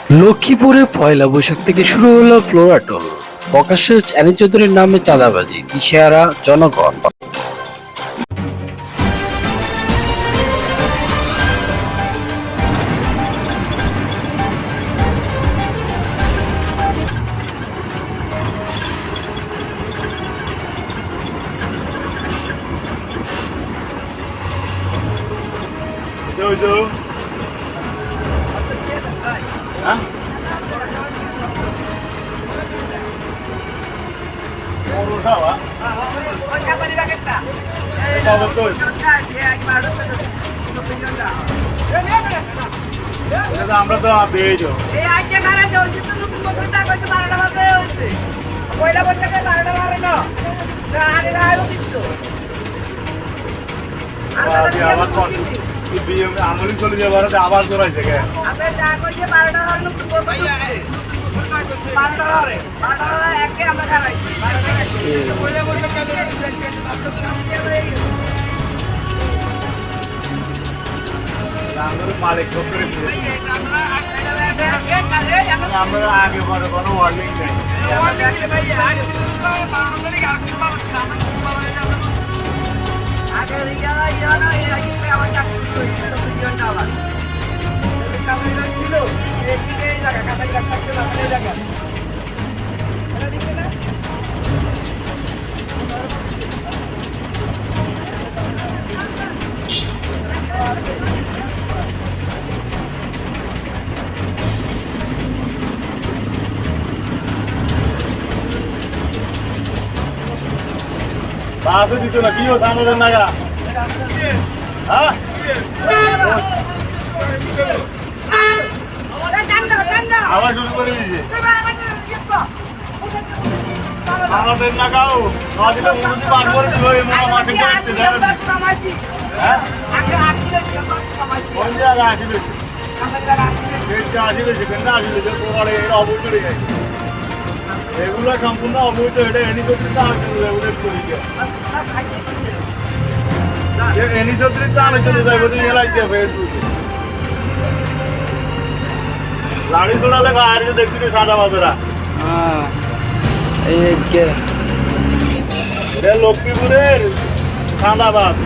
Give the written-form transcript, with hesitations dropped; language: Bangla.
লক্ষ্মীপুরে পয়লা বৈশাখ থেকে শুরু হলো ফ্লোরাটোল, প্রকাশ্যে অ্যানি চৌধুরীর নামে চাঁদাবাজি, দিশেহারা জনগণ। আমরা তো পেয়েছো আমলি চলে যাবার আবার জোড়াইছে মালিক আমরা আগে পরে কোনো ওয়ার্নিং নেই বাসে দিত না কি সামনের নাগা হ্যাঁ আবার শুরু করে দিয়েছে আমাদের নাগাও দিলে মুরগি পার করে দিল এই মনে মাঠে হ্যাঁ কোন জায়গা আসিল আসিল সেখানটা আসিল যে তোমার এটা অবৈধ হয়ে গেছে এগুলো সম্পূর্ণ অবৈধ এটা এনি চৌধুরীতে আসছিল এগুলো এনি চৌধুরীতে আমি চলে যাবো তুমি এলাইতে ফেসবুকে লাড়ি ছোড়ালে আর দেখছি সাদা বাজারা লক্ষ্মীপুরের সাদাবাজ